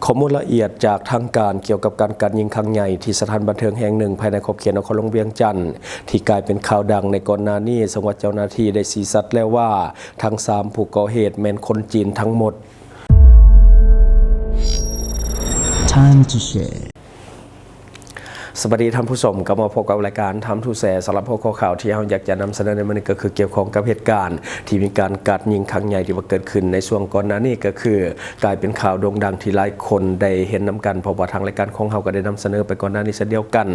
ข้อมูลละเอียดจากทางการเกี่ยวกับการยิงครั้งใหญ่ที่สถานบันเทิงแห่งหนึ่งภายในขอบเขตนครหลวงเวียงจันทร์ที่กลายเป็นข่าวดังในก่อนหน้านี้สวัสดิ์เจ้าหน้าที่ได้ชี้ชัดแล้วว่าทั้ง3ผู้ก่อเหตุแม่นคนจีนทั้งหมด Time to shareสวัสดีท่านผู้ชมกลับมาพบกับรายการทำทูแสสำหรับข้อข่าวที่เราอยากจะนำเสนอในวันนี้ก็คือเกี่ยวข้องกับเหตุการณ์ที่มีการกัดยิงครั้งใหญ่ที่เกิดขึ้นในช่วงก่อนหน้านี้ก็คือกลายเป็นข่าวโด่งดังที่หลายคนได้เห็นนำกันเพราะว่าทางรายการของเราก็ได้นำเสนอไปก่อนหน้านี้เช่นเดียวกัน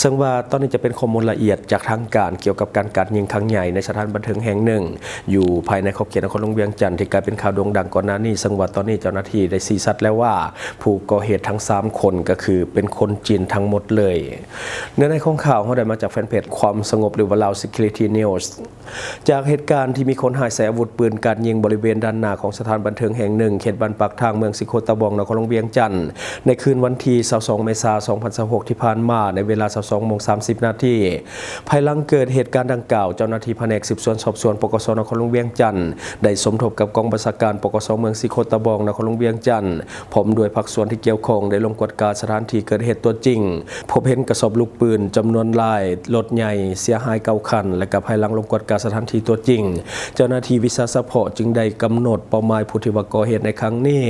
ซึ่งว่าตอนนี้จะเป็นข้อมูลละเอียดจากทางการเกี่ยวกับการกัดยิงครั้งใหญ่ในสถานบันเทิงแห่งหนึ่งอยู่ภายในขอบเขตนครหลวงเวียงจันทร์ที่กลายเป็นข่าวโด่งดังก่อนหน้านี้ซึ่งว่าตอนนี้เจ้าหน้าที่ได้ชี้ชัดแล้วว่าผู้ก่อเหตุทั้ง3คนก็คือเป็นคนจีนทั้งหมดเลยเนื้อในของข่าวเขาได้มาจากแฟนเพจความสงบหรือว่า Lao Security News จากเหตุการณ์ที่มีคนหายใส่อาวุธปืนการยิงบริเวณด้านหน้าของสถานบันเทิงแห่งหนึ่งเขตบ้านปากทางเมืองสิโคตะบองนครหลวงเวียงจันทร์ในคืนวันที่22เมษายน2026ที่ผ่านมาในเวลา 22:30 น.ภายหลังเกิดเหตุการณ์ดังกล่าวเจ้าหน้าที่แผนกสืบสวนสอบสวนปกส.นครหลวงเวียงจันทร์ได้สมทบกับกองบัญชาการปกส.เมืองสิโคตะบองนครหลวงเวียงจันทร์พร้อมด้วยภาคส่วนที่เกี่ยวข้องได้ลงตรวจการสถานที่เกิดเหตุตัวจริงพบเห็นกระสอบลูกปืนจำนวนหลายรถใหญ่เสียหาย9 คันและกับภายหลังลงตรวจการสถานที่ตัวจริงเจ้าหน้าที่วิสาสะเพาะจึงได้กำหนดเป้าหมายผู้ที่ก่อเหตุในครั้งนี้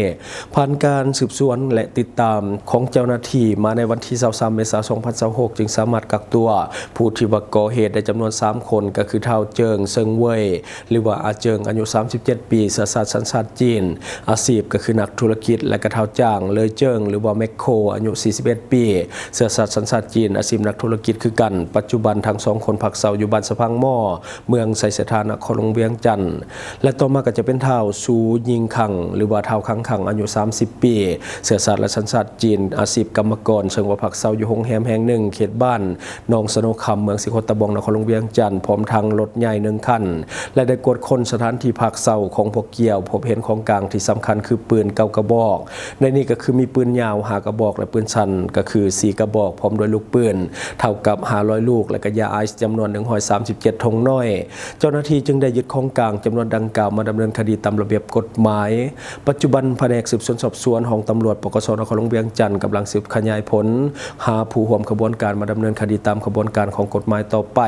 ผ่านการสืบสวนและติดตามของเจ้าหน้าที่มาในวันที่23เมษายน2026จึงสามารถกักตัวผู้ที่ก่อเหตุได้จำนวน3คนก็คือเฒ่าเจิงเซิงเว่ยหรือว่าอาเจิงอายุ37ปีเชื้อสัญชาติจีนอาชีพก็คือนักธุรกิจและก็เฒ่าจ้างเลยเจิงหรือว่าแมคโคอายุ41ปีเชื้อสัญชาติจีนอาชีพนักธุรกิจคือกันปัจจุบันทั้ง2คนพักเสาอยู่บ้านสะพังหม้อเมืองไสสถานนครหลวงเวียงจันทร์และต่อมาก็จะเป็นเฒ่าซูยิงคังหรือว่าเฒ่าคังคังอายุ30ปีเชื้อและสัญชาติจีนอาชีพกรรมกรเชิงว่าพักเสาอยู่โรงแรมแห่งหนึ่งเขตบ้านหนองสโนคำเมืองสิโคตะบองนครหลวงเวียงจันทร์พร้อมทางรถใหญ่1 คันและได้กวดค้นสถานที่พักเสาของพวกเกี่ยวพบเห็นของกลางที่สำคัญคือปืน9 กระบอกในนี้ก็คือมีปืนยาว5 กระบอกและปืนสั้นก็คือ4 กระบอกพร้อมด้วยลูกปืนเท่ากับ500 ลูกและก็ยาไอซ์จำนวน137 ธงน้อยเจ้าหน้าที่จึงได้ยึดของกลางจำนวนดังกล่าวมาดำเนินคดีตามระเบียบกฎหมายปัจจุบันแผนกสืบสวนสอบสวนของตำรวจปกส.นครหลวงเวียงจันทร์กำลังสืบขยายผลหาผู้ร่วมขบวนการมาดำเนินคดีตามขบวนการของกฎหมายต่อไป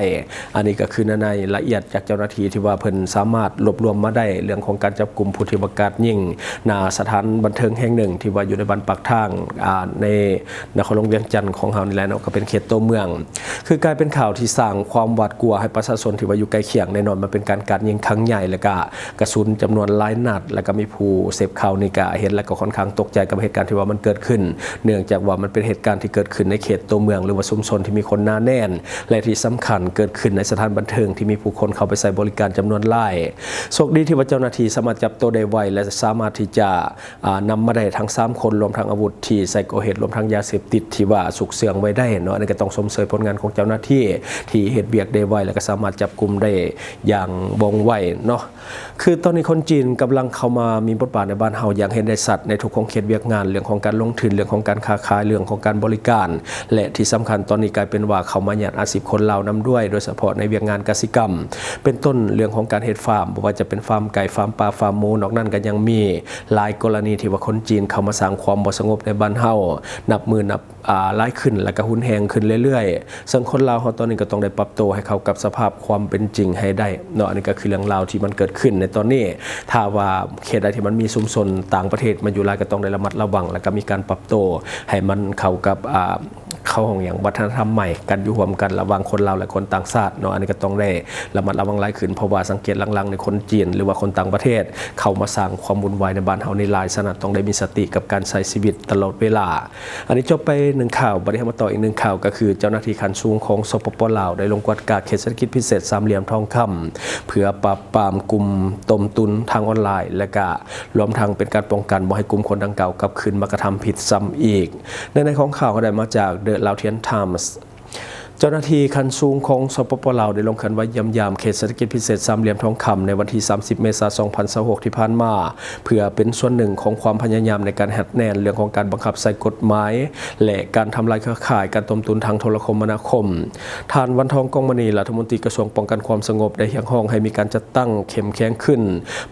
อันนี้ก็คือในละเอียดจากเจ้าหน้าที่ที่ว่าเพิ่นสามารถรวบรวมมาได้เรื่องของการจับกลุ่มผู้ที่ประกาศยิงณสถานบันเทิงแห่งหนึ่งที่ว่าอยู่ในบ้านปากทางในนครหลวงเวียงจันทร์ของเฮานี่แหละเนาะก็เป็นเขตตัวเมืองคือกลายเป็นข่าวที่สร้างความหวาดกลัวให้ประชาชนที่ว่าอยู่ใกล้เคียงแน่นอนมันเป็นการยิงครั้งใหญ่และก็กระสุนจำนวนหลายนัดและก็มีผู้เสพข่าวนี่ก็เห็นแล้วก็ค่อนข้างตกใจกับเหตุการณ์ที่ว่ามันเกิดขึ้นเนื่องจากว่ามันเป็นเหตุการณ์ที่เกิดขึ้นในเขตตัวเมืองหรือว่าชุมชนที่มีคนหนาแน่นและที่สำคัญเกิดขึ้นในสถานบันเทิงที่มีผู้คนเข้าไปใช้บริการจำนวนหลายโชคดีที่ว่าเจ้าหน้าที่สามารถจับตัวได้ไวและสามารถที่จะนำมาได้ทั้ง3คนรวมทั้งอาวุธที่ใช้ก่อเหตุรวมทั้งยาเสพติดที่ว่าสุกเสื่องไว้ได้เนาะอันนี้ก็ต้องชมเชยผลงานของเจ้าหน้าที่ที่เหตุเบียกได้ไวและก็สามารถจับกุมได้อย่างว่องไวเนาะคือตอนนี้คนจีนกำลังเข้ามามีบทบาทในบ้านเฮาอย่างเห็นได้สัตว์ในทุกของเขตเวียกงานเรื่องของการลงทุนเรื่องของการค้าขายเรื่องของการบริการและที่สำคัญตอนนี้กลายเป็นว่าเขามาหยัดอาชีพคนลาวนำด้วยโดยเฉพาะในเวียกงานกสิกรรมเป็นต้นเรื่องของการเฮ็ดฟาร์มบ่ว่าจะเป็นฟาร์มไก่ฟาร์มปลาฟาร์มหมูนอกนั้นก็ยังมีหลายกรณีที่ว่าคนจีนเข้ามาสร้างความบ่สงบในบ้านเฮานับมือนับหลายขึ้นแล้วก็หุนแหงขึ้นเรื่อยๆซึ่งคนลาวเฮาตอนนี้ก็ต้องได้ปรับตัวให้เข้ากับสภาพความเป็นจริงให้ได้เนาะอันนี้ก็คือเรื่องราวที่มันเกิดขึ้นในตอนนี้ถ้าว่าเขตใดที่มันมีชุมชนต่างประเทศมาอยู่หลายก็ต้องได้ระมัดระวังแล้วก็มีการปรับตัวให้มันเข้ากับเข้าของอย่างวัฒนธรรมใหม่กันอยู่ร่วมกันระหว่างคนลาวและคนต่างชาติเนาะอันนี้ก็ต้องได้ระมัดระวังหลายขึ้นเพราะว่าสังเกตหลังๆในคนจีนหรือว่าคนต่างประเทศเข้ามาสร้างความวุ่นวายในบ้านเฮาในหลายสนัดต้องได้มีสติกับการใช้ชีวิตตลอดเวลาอันนี้จบไป1 ข่าวบัดนี้มาต่ออีก1 ข่าวก็คือเจ้าหน้าที่ขั้นสูงของสปป.ลาวได้ลงกวดการเขตเศรษฐกิจพิเศษสามเหลี่ยมทองคำเพื่อปราบปรามกลุ่มต้มตุนทางออนไลน์และก็รวมทั้งเป็นการป้องกันบ่ให้กลุ่มคนดังกล่าวกลับคืนมากระทำผิดซ้ำอีกในของข่าวก็ได้มาจาก The Laotian Times เจ้าหน้าที่คันสูงของสปปลาวได้ลงขันไว้ยามเขตเศรษฐกิจพิเศษสามเหลี่ยมทองคำในวันที่ 30 เมษายน 2026 ที่ผ่านมาเพื่อเป็นส่วนหนึ่งของความพยายามในการหัดแนนเรื่องของการบังคับใส่กฎหมายและการทำลายเครือข่ายการต้มตุนทางโทรคมนาคมท่านวันทองกองมณีรัฐมนตรีกระทรวงป้องกันความสงบได้เรียกร้องให้มีการจัดตั้งเข้มแข็งขึ้น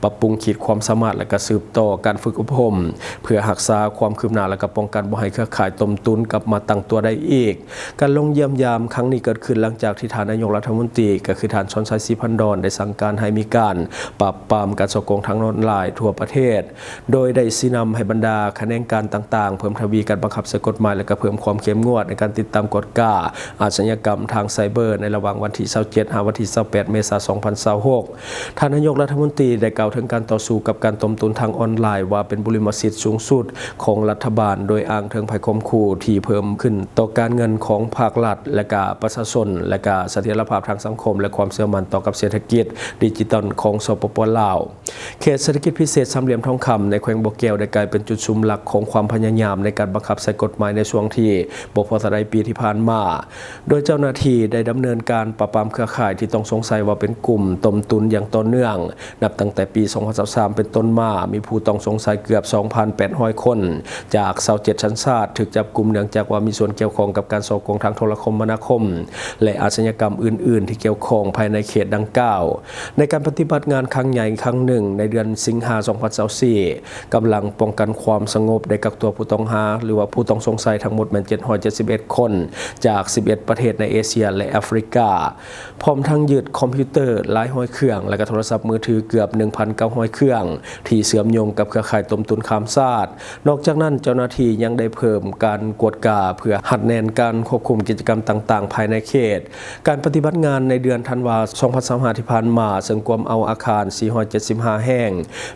ปรับปรุงขีดความสามารถและก็สืบต่อการฝึกอบรมเพื่อรักษาความคืบหน้าและก็ป้องกันบ่ให้เครือข่ายต้มตุนกลับมาตั้งตัวได้อีกการลงเยี่ยมยามครั้งนี้เกิดขึ้นหลังจากที่ท่านนายกรัฐมนตรีก็คือท่านชอนชัยศรีพันดรได้สั่งการให้มีการปราบปรามการฉ้อโกงทางออนไลน์ทั่วประเทศโดยได้ชี้นำให้บรรดาคณะกรรมการต่างๆเพิ่มทวีการบังคับใช้กฎหมายและก็เพิ่มความเข้มงวดในการติดตามกฎกาอาชญากรรมทางไซเบอร์ในระหว่างวันที่ 27 ถึงวันที่ 28 เมษายน 2026 ท่านนายกรัฐมนตรีได้กล่าวถึงการต่อสู้กับการต้มตุนทางออนไลน์ว่าเป็นบริมสิทธิ์สูงสุดของรัฐบาลโดยอ้างถึงภัยข่มขู่ที่เพิ่มขึ้นต่อการเงินของภาครัฐและก็ประชาชนและก็เสถียรภาพทางสังคมและความเชื่อมั่นต่อกับเศรษฐกิจดิจิทัลของสปปลาวเขตเศรษฐกิจพิเศษสามเหลี่ยมทองคำในแขวงบ่อแก้วได้กลายเป็นจุดชุมหลักของความพยายามในการบังคับใช้กฎหมายในช่วงที่บ่พอสักปีที่ผ่านมาโดยเจ้าหน้าที่ได้ดำเนินการปราบปรามเครือข่ายที่ต้องสงสัยว่าเป็นกลุ่มต้มตุนอย่างต่อเนื่องนับตั้งแต่ปี 2023 เป็นต้นมามีผู้ต้องสงสัยเกือบ 2,800 คนจาก27ชั้นชาติถูกจับกุมเนื่องจากว่ามีส่วนเกี่ยวข้องกับการฉ้อโกงทางโทรคมนาคมและอาชญากรรมอื่นๆที่เกี่ยวข้องภายในเขตดังกล่าวในการปฏิบัติงานครั้งใหญ่ครั้งหนึ่งในเดือนสิงหาคม 2024กำลังป้องกันความสงบได้กักตัวผู้ต้องหาหรือว่าผู้ต้องสงสัยทั้งหมดเป็น771 คนจาก11ประเทศในเอเชียและแอฟริกาพร้อมทั้งยึดคอมพิวเตอร์หลายร้อยเครื่องและก็โทรศัพท์มือถือเกือบ 1,900 เครื่องที่เชื่อมโยงกับเครือข่ายต้มตุนข้ามชาตินอกจากนั้นเจ้าหน้าที่ยังได้เพิ่มการกวดกาเพื่อหัดแนนการควบคุมกิจกรรมต่างๆภายในเขตการปฏิบัติงานในเดือนธันวาคม 2025 ที่ผ่านมาซึ่งกวมเอาอาคาร 475 แห่ง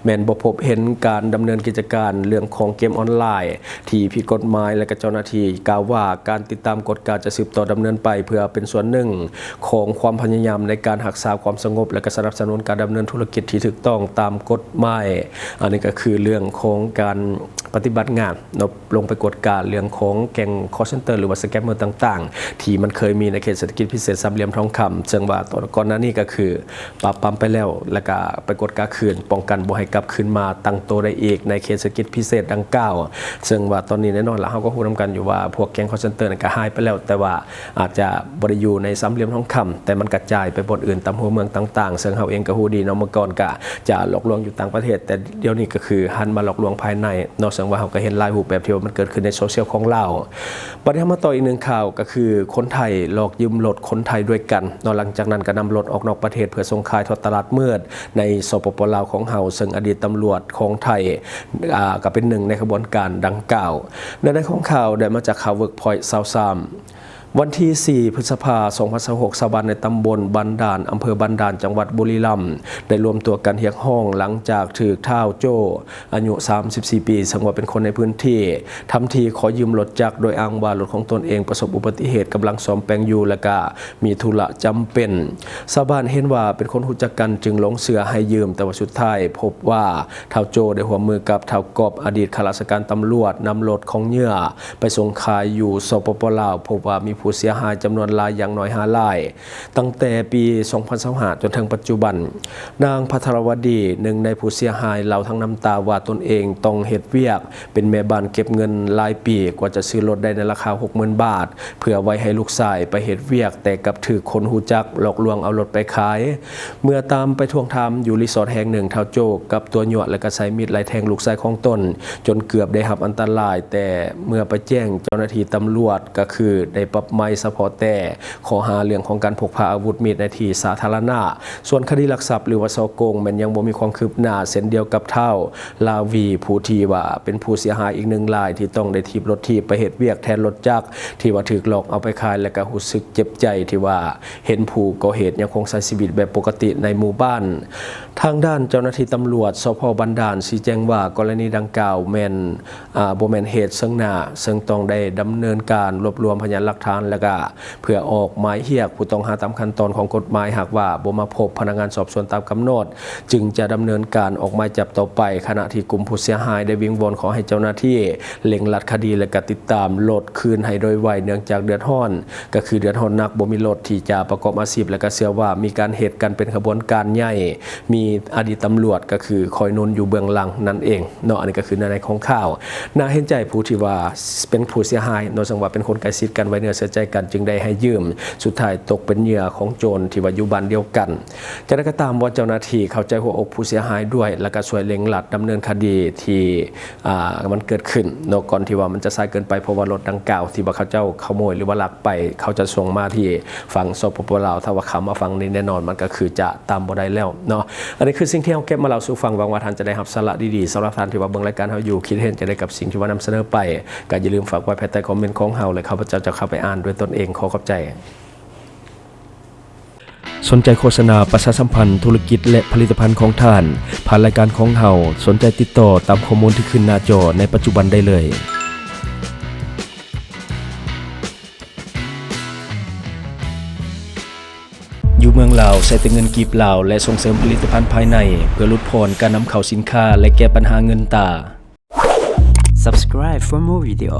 แม้นบ่พบเห็นการดำเนินกิจการเรื่องของเกมออนไลน์ที่ผิดกฎหมายและก็เจ้าหน้าที่กล่าวว่าการติดตามกฎการจะสืบต่อดำเนินไปเพื่อเป็นส่วนหนึ่งของความพยายามในการรักษาความสงบและก็สนับสนุนการดำเนินธุรกิจที่ถูกต้องตามกฎหมายอันนี้ก็คือเรื่องของการปฏิบัติงานลงไปกฎการเรื่องของแก๊งคอลเซ็นเตอร์หรือว่าสแกมเมอร์ต่างๆที่มันเคยมีในเขตเศรษฐกิจพิเศษสามเหลี่ยมทองคำซึ่งว่าก่อนหน้านี้ก็คือปราบปรามไปแล้วแล้วก็ไปกดกาคืนป้องกันบ่ให้กลับคืนมาตั้งตัวได้อีกในเขตเศรษฐกิจพิเศษดังกล่าวซึ่งว่าตอนนี้แน่นอนแล้วเฮาก็ฮู้นำกันอยู่ว่าพวกแก๊งคอลเซ็นเตอร์ก็หายไปแล้วแต่ว่าอาจจะบ่ได้อยู่ในสามเหลี่ยมทองคำแต่มันกระจายไปบ่อนอื่นตามหัวเมืองต่างๆซึ่งเฮาเองก็ฮู้ดีเนาะเมื่อก่อนก็จะหลอกลวงอยู่ต่างประเทศแต่เดี๋ยวนี้ก็คือหันมาหลอกลวงภายในนอกจากว่าเฮาก็เห็นหลายรูปแบบที่มันเกิดขึ้นในโซเชียลของเราบัดนี้มาต่ออีกหนึ่งข่าวก็คือคนไทยหลอกยืมรถคนไทยด้วยกันหลังจากนั้นก็นำรถออกนอกประเทศเพื่อส่งขายทอดตลาดมืดในสปปลาวของเฮาซึ่งอดีตตำรวจของไทยก็เป็นหนึ่งในขบวนการดังกล่าวในของข่าวได้มาจากข่าวเวิร์กพอยต์23วันที่ 4 พฤษภาคม 2026 ชาวบ้านในตำบลบันดาลอำเภอบันดาลจังหวัดบุรีรัมย์ได้รวมตัวกันเรียกร้องหลังจากถูกท้าวโจ้อายุ 34 ปีซึ่งว่าเป็นคนในพื้นที่ทำทีขอยืมรถจักรโดยอ้างว่ารถของตนเองประสบอุบัติเหตุกำลังซ่อมแปลงอยู่และก็มีธุระจำเป็นชาวบ้านเห็นว่าเป็นคนรู้จักกันจึงหลงเชื่อให้ยืมแต่ว่าสุดท้ายพบว่าท้าวโจ้ได้ร่วมมือกับท้าวกอบอดีตข้าราชการตำรวจนำรถของเหยื่อไปส่งขายอยู่สปปลาวพบว่ามีผู้เสียหายจำนวนรายอย่างน้อย5รายตั้งแต่ปี 2025 จนถึงปัจจุบันนางภัทรวดีหนึ่งในผู้เสียหายเล่าทั้งน้ำตาว่าตนเองต้องเฮ็ดเวียกเป็นแม่บ้านเก็บเงินรายปีกว่าจะซื้อรถได้ในราคา 60,000 บาทเพื่อไว้ให้ลูกชายไปเฮ็ดเวียกแต่กับถือคนหูจักหลอกลวงเอารถไปขายเมื่อตามไปทวงถามอยู่รีสอร์ทแห่งหนึ่งท้าวโจกกับตัวหยวดและก็ใช้มีดไล่แทงลูกชายของตนจนเกือบได้รับอันตรายแต่เมื่อไปแจ้งเจ้าหน้าที่ตำรวจก็คือได้ปรับไม้เฉพาะแต่ขอหาเรื่องของการพกพาอาวุธมีดในที่สาธารณะส่วนคดีลักทรัพย์หรือว่าฉ้อโกงมันยังบ่มีความคืบหน้าเช่นเดียวกับเท่าลาวีผู้ที่ว่าเป็นผู้เสียหายอีกหนึ่งรายที่ต้องได้ถีบรถถีบไปเฮ็ดเวียกแทนรถจักรที่ว่าถูกหลอกเอาไปขายและก็รู้สึกเจ็บใจที่ว่าเห็นผู้ก่อเหตุยังคงใช้ชีวิตแบบปกติในหมู่บ้านทางด้านเจ้าหน้าที่ตำรวจสภ.บันดาลชี้แจงว่ากรณีดังกล่าวแม่นบ่แม่นเหตุซึ่งหน้าซึ่งต้องได้ดำเนินการรวบรวมพยานหลักฐาน านแล้วก็เพื่อออกหมายเรียกผู้ต้องหาตามขั้นตอนของกฎหมายหากว่าบ่มาพบพนักงานสอบสวนตามกำหนดจึงจะดำเนินการออกหมายจับต่อไปขณะที่กลุ่มผู้เสียหายได้วิงวอนขอให้เจ้าหน้าที่เร่งรัดคดีและก็ติดตามโหลดคืนให้โดยไวเนื่องจากเดือดร้อนก็คือเดือดร้อนนักบ่มีรถที่จะประกอบอาชีพและก็เชื่อว่ามีการเหตุกันเป็นขบวนการใหญ่มีอดีตตำรวจก็คือคอยนุนอยู่เบื้องหลังนั่นเองเนาะอันนี้ก็คือในของข่าวน่าเห็นใจผู้ที่ว่าเป็นผู้เสียหายโดยสังว่าเป็นคนใกล้ชิดกันไว้เนื้อเสียใจกันจึงได้ให้ยืมสุดท้ายตกเป็นเหยื่อของโจรที่ว่าอยู่บ้านเดียวกันจะได้ก็ตามว่าเจ้าหน้าที่เข้าใจหัวอกผู้เสียหายด้วยแล้วก็ช่วยเร่งรัดดำเนินคดีที่มันเกิดขึ้นเนาะก่อนที่ว่ามันจะสายเกินไปเพราะว่ารถดังกล่าวที่ว่าเขาเจ้าขโมยหรือว่าลักไปเขาจะส่งมาที่ฝั่งสปปลาวถ้าว่าเขามาฟังนี้แน่นอนมันก็คือจะตามบ่ได้แล้วเนาะอันนี้คือสิ่งที่เราเก็บมาเล่าสู่ฟังหวังว่าท่านจะได้รับสาระดีๆสำหรับท่านที่ว่าเบิ่งรายการเฮาอยู่คิดเห็นจะได้กับสิ่งที่ว่านำเสนอไปก็อย่าลืมฝากไว้ภายใต้คอมเมนต์ของเฮาและข้าพเจ้าจะเข้าไปอ่านด้วยตนเองขอขอบใจสนใจโฆษณาประชาสัมพันธ์ธุรกิจและผลิตภัณฑ์ของท่านผ่านรายการของเฮาสนใจติดต่อตามข้อมูลที่ขึ้นหน้าจอในปัจจุบันได้เลยอยู่เมืองลาวใช้แต่เงินกีบลาวและส่งเสริมผลิตภัณฑ์ภายในเพื่อลดพรการนำเข้าสินค้าและแก้ปัญหาเงินตา Subscribe for more video.